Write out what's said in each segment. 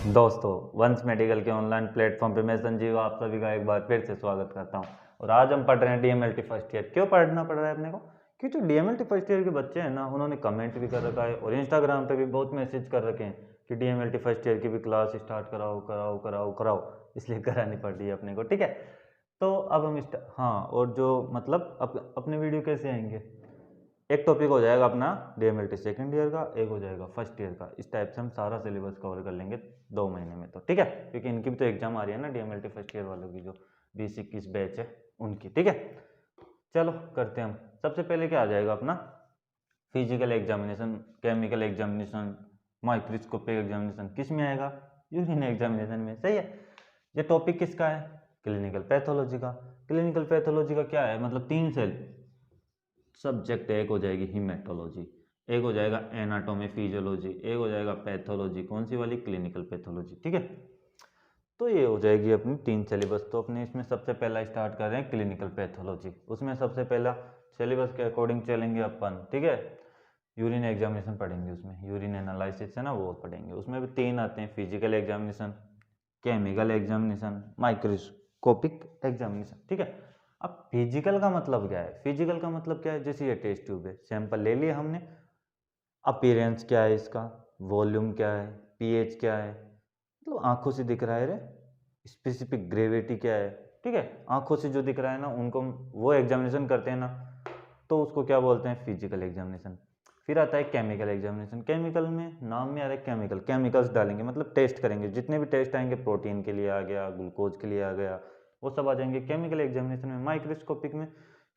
दोस्तों, वंश मेडिकल के ऑनलाइन प्लेटफॉर्म पे मैं संजीव आप सभी का एक बार फिर से स्वागत करता हूं। और आज हम पढ़ रहे हैं डीएमएलटी फर्स्ट ईयर। क्यों पढ़ना पड़ रहा है अपने को? क्योंकि जो डीएमएलटी फर्स्ट ईयर के बच्चे हैं ना, उन्होंने कमेंट भी कर रखा है और इंस्टाग्राम पे भी बहुत मैसेज कर रखे हैं कि डीएमएलटी फर्स्ट ईयर की भी क्लास स्टार्ट कराओ कराओ कराओ कराओ, इसलिए करानी पड़ रही है अपने को। ठीक है, तो अब हम हाँ, और जो मतलब अपने वीडियो कैसे आएंगे, एक टॉपिक हो जाएगा अपना डीएमएलटी सेकंड ईयर का, एक हो जाएगा फर्स्ट ईयर का। इस टाइप से हम सारा सिलेबस कवर कर लेंगे 2 महीने में। तो ठीक है, क्योंकि इनकी भी तो एग्जाम आ रही है ना, डीएमएलटी फर्स्ट ईयर वालों की जो 20-21 बैच है उनकी। ठीक है, चलो करते हैं हम। सबसे पहले क्या आ जाएगा अपना physical examination, chemical examination, microscopic examination. किस में आएगा? यूरिन एग्जामिनेशन में। सही है। ये टॉपिक किसका है? क्लिनिकल पैथोलॉजी का। क्लिनिकल पैथोलॉजी का क्या है? मतलब 3 सेल सब्जेक्ट। एक हो जाएगी हीमेटोलॉजी, एक हो जाएगा एनाटोमी फिजियोलॉजी, एक हो जाएगा पैथोलॉजी। कौन सी वाली? Clinical pathology. ठीक है, तो ये हो जाएगी अपनी 3 सिलेबस। तो अपने इसमें सबसे पहला स्टार्ट कर रहे हैं क्लिनिकल पैथोलॉजी। उसमें सबसे पहला सिलेबस के अकॉर्डिंग चलेंगे अपन। ठीक है, यूरिन एग्जामिनेशन पढ़ेंगे, उसमें यूरिन एनालिसिस है ना वो पढ़ेंगे। उसमें भी 3 आते हैं, physical examination, chemical examination, microscopic examination. ठीक है, अब फिजिकल का मतलब क्या है? फिजिकल का मतलब क्या है? जैसे ये टेस्ट ट्यूब है, सैंपल ले लिया हमने, अपीयरेंस क्या है इसका, वॉल्यूम क्या है, पीएच क्या है, मतलब आंखों से दिख रहा है रे, स्पेसिफिक ग्रेविटी क्या है। ठीक है, आंखों से जो दिख रहा है ना, उनको वो एग्जामिनेशन करते हैं ना, तो उसको क्या बोलते हैं? Physical examination. फिर आता है केमिकल एग्जामिनेशन। केमिकल में नाम में आ रहा है केमिकल, केमिकल्स डालेंगे, मतलब टेस्ट करेंगे। जितने भी टेस्ट आएंगे, प्रोटीन के लिए आ गया, ग्लूकोज के लिए आ गया, वो सब आ जाएंगे केमिकल एग्जामिनेशन में। माइक्रोस्कोपिक में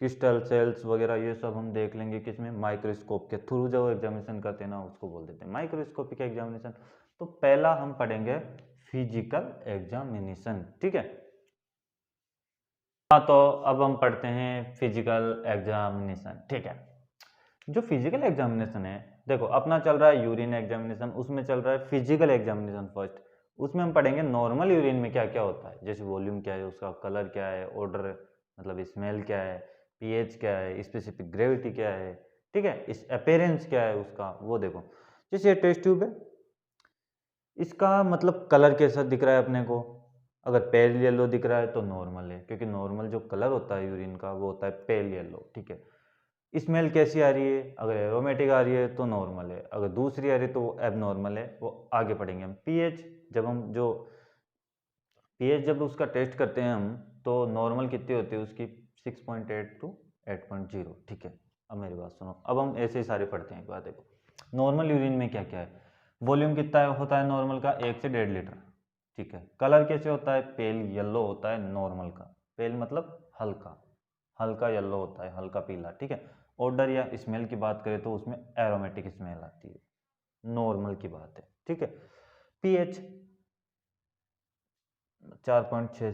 क्रिस्टल सेल्स वगैरह ये सब हम देख लेंगे, किसमें? माइक्रोस्कोप के थ्रू जो एग्जामिनेशन करते हैं ना, उसको बोल देते हैं माइक्रोस्कोपिक एग्जामिनेशन। तो पहला हम पढ़ेंगे फिजिकल एग्जामिनेशन। ठीक है, हाँ, तो अब हम पढ़ते हैं फिजिकल एग्जामिनेशन। ठीक है, जो फिजिकल एग्जामिनेशन है, देखो अपना चल रहा है यूरिन एग्जामिनेशन, उसमें चल रहा है फिजिकल एग्जामिनेशन फर्स्ट। उसमें हम पढ़ेंगे नॉर्मल यूरिन में क्या क्या होता है, जैसे वॉल्यूम क्या है, उसका कलर क्या है, ऑर्डर मतलब स्मेल क्या है, पीएच क्या है, स्पेसिफिक ग्रेविटी क्या है। ठीक है, इस अपेरेंस क्या है उसका, वो देखो। जैसे ये टेस्ट ट्यूब है, इसका मतलब कलर कैसा दिख रहा है अपने को? अगर पेल येलो दिख रहा है तो नॉर्मल है, क्योंकि नॉर्मल जो कलर होता है यूरिन का वो होता है पेल येलो। ठीक है, स्मेल कैसी आ रही है? अगर एरोमेटिक आ रही है तो नॉर्मल है, अगर दूसरी आ रही है तो वो एब नॉर्मल है। वो आगे पढ़ेंगे हम। पीएच, जब हम जो पीएच जब उसका टेस्ट करते हैं हम, तो नॉर्मल कितनी होती है उसकी? 6.8 टू 8.0। ठीक है, अब मेरी बात सुनो, अब हम ऐसे ही सारे पढ़ते हैं। एक बार देखो, नॉर्मल यूरिन में क्या क्या है। वॉल्यूम कितना होता है नॉर्मल का? 1 से 1.5 लीटर। ठीक है, कलर कैसे होता है? पेल येलो होता है नॉर्मल का। पेल मतलब हल्का, हल्का येलो होता है, हल्का पीला। ठीक है, ऑर्डर या स्मेल की बात करें तो उसमें एरोमेटिक स्मेल आती है, नॉर्मल की बात है। ठीक है, पीएच 4.6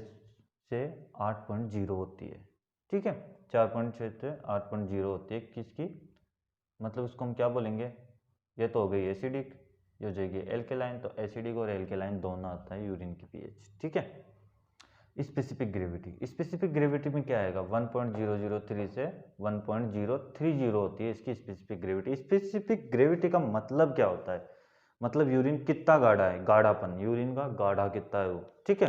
से 8.0 होती है। ठीक है, 4.6 से 8.0 होती है किसकी? मतलब उसको हम क्या बोलेंगे? ये तो हो गई एसिडिक, ये हो जाएगी एल्केलाइन। तो एसिडिक और एल्केलाइन दोनों आता है यूरिन की पीएच। ठीक है, स्पेसिफिक ग्रेविटी, स्पेसिफिक ग्रेविटी में क्या आएगा? 1.003 से 1.030 होती है इसकी स्पेसिफिक ग्रेविटी। स्पेसिफिक ग्रेविटी का मतलब क्या होता है? मतलब यूरिन कितना गाढ़ा है, गाढ़ापन, यूरिन का गाढ़ा कितना है वो। ठीक है,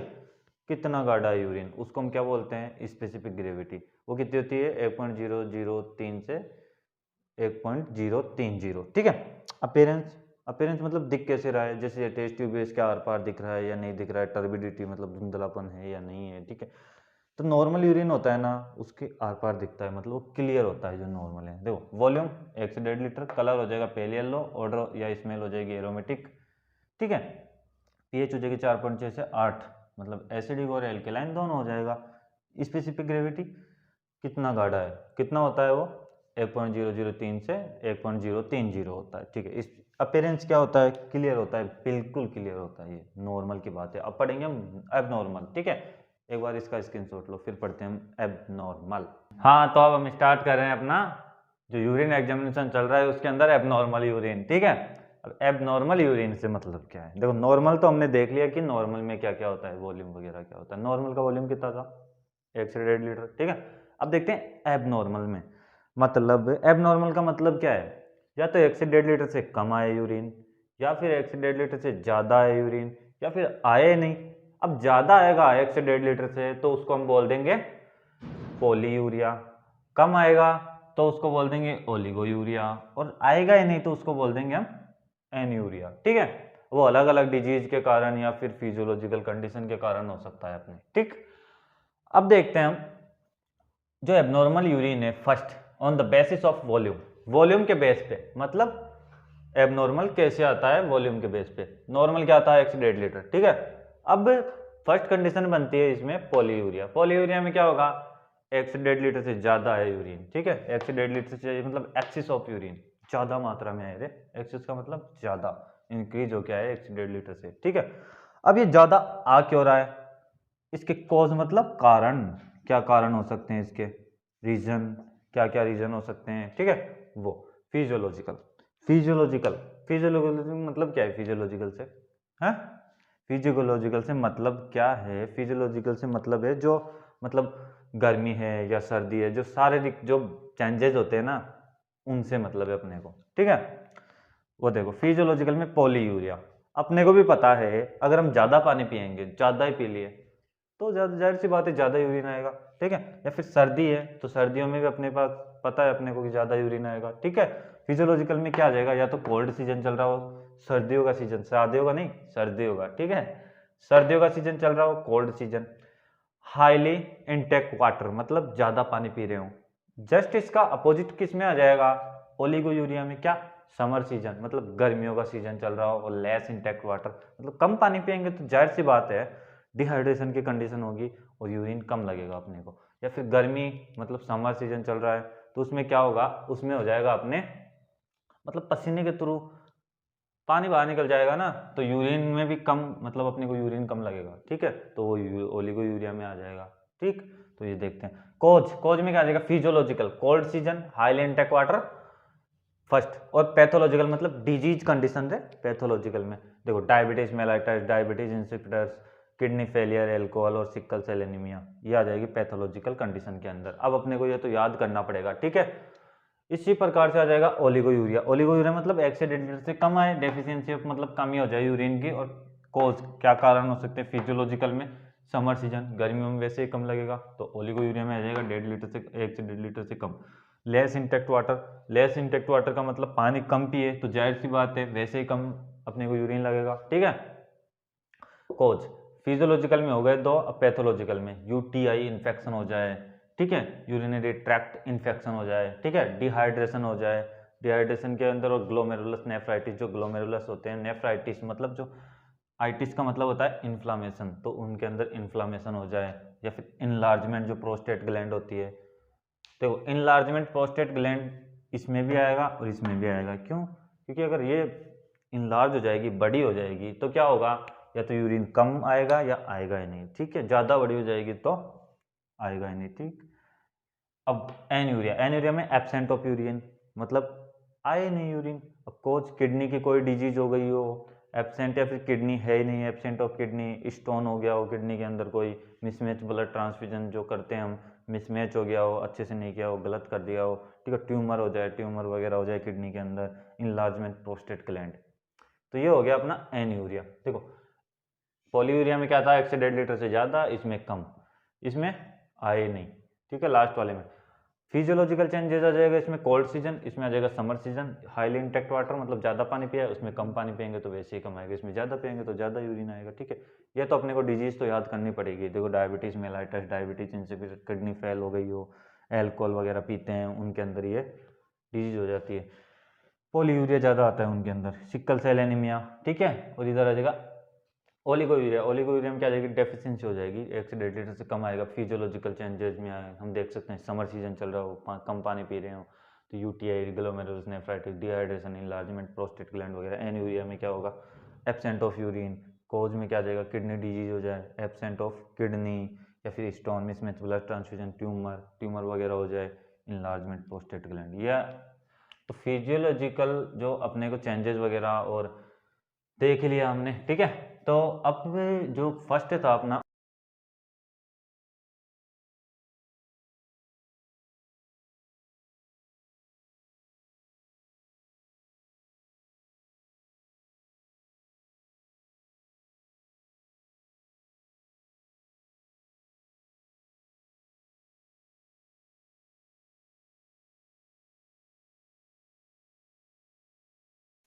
कितना गाढ़ा है यूरिन, उसको हम क्या बोलते हैं? Specific gravity. वो कितनी होती है? 1.003 से 1.030। ठीक है, अपेरेंस, अपेरेंस मतलब दिख कैसे रहा है? जैसे टेस्ट ट्यूब है, इसके आर पार दिख रहा है या नहीं दिख रहा है, टर्बिडिटी मतलब धुंधलापन है या नहीं है। ठीक है, तो नॉर्मल यूरिन होता है ना, उसके आर पार दिखता है, मतलब वो क्लियर होता है जो नॉर्मल है। देखो वॉल्यूम 1 से 1.5 लीटर, कलर हो जाएगा पेल येलो, ऑर्डर या स्मेल हो जाएगी एरोमेटिक। ठीक है, पीएच हो जाएगी 4.6 से 8, मतलब एसिडिक और एल्केलाइन दोनों हो जाएगा। स्पेसिफिक ग्रेविटी कितना गाढ़ा है, कितना होता है वो? 1.003 से 1.030 होता है। ठीक है, इस अपेरेंस क्या होता है? क्लियर होता है, बिल्कुल क्लियर होता है, ये नॉर्मल की बात है। अब पढ़ेंगे हम एब नॉर्मल। ठीक है, एक बार इसका स्क्रीनशॉट लो, फिर पढ़ते हैं हम एब नॉर्मल। हाँ, तो अब हम स्टार्ट कर रहे हैं अपना जो यूरिन एग्जामिनेशन चल रहा है उसके अंदर एब नॉर्मल यूरिन। ठीक है, अब एब नॉर्मल यूरिन से मतलब क्या है? देखो नॉर्मल तो हमने देख लिया कि नॉर्मल में क्या क्या होता है, वॉल्यूम वगैरह क्या होता है। नॉर्मल का वॉल्यूम कितना था? 1 से 1.5 लीटर। ठीक है, अब देखते हैं एब नॉर्मल में। मतलब एब नॉर्मल का मतलब क्या है? या तो 1 से 1.5 लीटर से कम आए यूरिन, या फिर 1 से 1.5 लीटर से ज़्यादा आए यूरिन, या फिर आए नहीं। अब ज़्यादा आएगा 1 से 1.5 लीटर से तो उसको हम बोल देंगे पॉलीयूरिया, कम आएगा तो उसको बोल देंगे ओलिगोयूरिया, और आएगा ही नहीं तो उसको बोल देंगे हम एनयूरिया। ठीक है, वो अलग अलग डिजीज के कारण या फिर फिजियोलॉजिकल कंडीशन के कारण हो सकता है अपने। ठीक, अब देखते हैं हम जो एबनॉर्मल यूरिन है first on the basis of volume, volume के बेस पे, मतलब एबनॉर्मल कैसे आता है वॉल्यूम के बेस पे, नॉर्मल क्या आता है 1 से 1.5 लीटर। ठीक है, अब फर्स्ट कंडीशन बनती है इसमें पॉलीयूरिया। पॉलीयूरिया में क्या होगा, 1 से 1.5 लीटर से ज्यादा है यूरिन। ठीक है, 1 से 1.5 लीटर से मतलब एक्सिस ऑफ यूरिन, ज्यादा मात्रा में है। एक्सिस का मतलब ज्यादा, इंक्रीज हो क्या है 1 से 1.5 लीटर से। ठीक है, अब ये ज्यादा आ क्यों रहा है, इसके कॉज मतलब कारण, क्या कारण हो सकते हैं इसके, रीजन, क्या क्या रीजन हो सकते हैं। ठीक है, वो फिजियोलॉजिकल, फिजियोलॉजिकल फिजियोलॉजिकल मतलब क्या है, फिजियोलॉजिकल से है, फिजियोलॉजिकल से मतलब क्या है, फिजियोलॉजिकल से मतलब है जो मतलब गर्मी है या सर्दी है, जो शारीरिक जो चेंजेस होते हैं ना उनसे मतलब है अपने को। ठीक है, वो देखो फिजियोलॉजिकल में पॉलीयूरिया, अपने को भी पता है अगर हम ज्यादा पानी पियेंगे, ज्यादा ही पी लिए तो जाहिर सी बात है ज्यादा यूरिन आएगा। ठीक है, या फिर सर्दी है तो सर्दियों में भी अपने पास पता है अपने को कि ज्यादा यूरिन आएगा। ठीक है, फिजियोलॉजिकल में क्या आ जाएगा, या तो कोल्ड सीजन चल रहा हो, सर्दियों का सीजन, शादियों का नहीं सर्दियों का। ठीक है, सर्दियों का सीजन चल रहा हो, cold season, highly intake water मतलब ज्यादा पानी पी रहे हो। जस्ट इसका अपोजिट किस में आ जाएगा, ओलिगोयूरिया में, क्या, समर सीजन मतलब गर्मियों का सीजन चल रहा हो और लेस इंटेक्ट वाटर मतलब कम पानी पियेंगे तो जाहिर सी बात है डिहाइड्रेशन की कंडीशन होगी और यूरिन कम लगेगा अपने को। या फिर गर्मी मतलब समर सीजन चल रहा है तो उसमें क्या होगा, उसमें हो जाएगा अपने मतलब पसीने के थ्रू पानी बाहर निकल जाएगा ना, तो यूरिन में भी कम मतलब अपने को यूरिन कम लगेगा। ठीक है, तो वो ओलिगो यूरिया में आ जाएगा। ठीक, तो ये देखते हैं कोज, कोज में क्या आ जाएगा, physiological cold season, highly intake water first, और पैथोलॉजिकल मतलब डिजीज कंडीशन है। पैथोलॉजिकल में देखो diabetes mellitus, diabetes insipidus, kidney failure, alcohol और सिकल सेल एनीमिया, ये आ जाएगी पैथोलॉजिकल कंडीशन के अंदर। अब अपने को ये तो याद करना पड़ेगा। ठीक है, इसी प्रकार से आ जाएगा ओलिगोयूरिया, ओलिगोयूरिया मतलब 1 से 1.5 लीटर से कम आए, डेफिशिएंसी ऑफ मतलब कमी हो जाए यूरिन की। और कोज क्या कारण हो सकते हैं, फिजियोलॉजिकल में समर सीजन, गर्मियों में वैसे ही कम लगेगा तो ओलिगोयूरिया में आ जाएगा 1.5 लीटर से 1 से 1.5 लीटर से कम। Less intake water, less intake water का मतलब पानी कम पिए तो जाहिर सी बात है वैसे ही कम अपने को यूरिन लगेगा। ठीक है, कोज फिजियोलॉजिकल में हो गए दो, अब पैथोलॉजिकल में यूटीआई इन्फेक्शन हो जाए, ठीक है, यूरिनरी ट्रैक्ट इन्फेक्शन हो जाए, ठीक है, डिहाइड्रेशन हो जाए, डिहाइड्रेशन के अंदर, और ग्लोमेरुलस नेफ्राइटिस, जो ग्लोमेरुलस होते हैं, नेफ्राइटिस मतलब जो आइटिस का मतलब होता है इन्फ्लामेशन, तो उनके अंदर इन्फ्लामेशन हो जाए, या फिर इनलार्जमेंट जो प्रोस्टेट ग्लैंड होती है, तो इनलार्जमेंट प्रोस्टेट ग्लैंड इसमें भी आएगा और इसमें भी आएगा। क्यों, क्योंकि अगर ये इनलार्ज हो जाएगी, बड़ी हो जाएगी तो क्या होगा, या तो यूरिन कम आएगा या आएगा ही नहीं। ठीक है, ज़्यादा बड़ी हो जाएगी तो आएगा ही नहीं। ठीक, अब एनयूरिया, एनयूरिया में एब्सेंट ऑफ यूरिन मतलब आए नहीं यूरिन। अब कोच किडनी की कोई डिजीज हो गई हो, एब्सेंट, या फिर किडनी है ही नहीं, एब्सेंट ऑफ किडनी, स्टोन हो गया हो किडनी के अंदर, कोई मिसमैच ब्लड ट्रांसफ्यूजन जो करते हैं हम, मिसमैच हो गया हो, अच्छे से नहीं किया हो, गलत कर दिया हो, ठीक है, ट्यूमर हो जाए, ट्यूमर वगैरह हो जाए किडनी के अंदर, इनलार्जमेंट प्रोस्टेट ग्लैंड, तो ये हो गया अपना एनयूरिया। देखो पॉलीयूरिया में क्या था, 1 से 1.5 लीटर से ज़्यादा, इसमें कम, इसमें आए नहीं। ठीक है, लास्ट वाले में फिजियोलॉजिकल चेंजेस आ जाएगा, इसमें कोल्ड सीजन, इसमें आ जाएगा summer season, highly intact water मतलब ज़्यादा पानी पिया है, उसमें कम पानी पियेंगे तो वैसे ही कम आएगा, इसमें ज़्यादा पियेंगे तो ज़्यादा यूरिन आएगा। ठीक है, ये तो अपने को डिजीज तो याद करनी पड़ेगी। देखो diabetes mellitus, diabetes insipidus, kidney fail हो गई हो, एल्कोहल वगैरह पीते हैं उनके अंदर ये डिजीज हो जाती है, पॉलीयूरिया ज़्यादा आता है उनके अंदर, सिकल सेल एनीमिया। ठीक है, और इधर आ जाएगा ओलिगोयूरिया, ओलिगोयूरिया में क्या आ जाएगी, डेफिशिएंसी हो जाएगी, 1 से 1.5 लीटर से कम आएगा। फिजियोलॉजिकल चेंजेस में आए, हम देख सकते हैं समर सीजन चल रहा हो, कम पानी पी रहे हो तो UTI, glomerulus nephritis, dehydration, enlargement prostate gland वगैरह। एनयूरिया में क्या होगा, एब्सेंट ऑफ यूरिन। कोज में क्या आ जाएगा, किडनी डिजीज हो जाए, एब्सेंट ऑफ किडनी, या फिर stone, mismatch blood transfusion, tumour, tumour वगैरह हो जाए, इनलार्जमेंट प्रोस्टेट ग्लैंड। या तो फिजियोलॉजिकल जो अपने को चेंजेस वगैरह और देख लिया हमने। ठीक है, तो अब जो फर्स्ट था अपना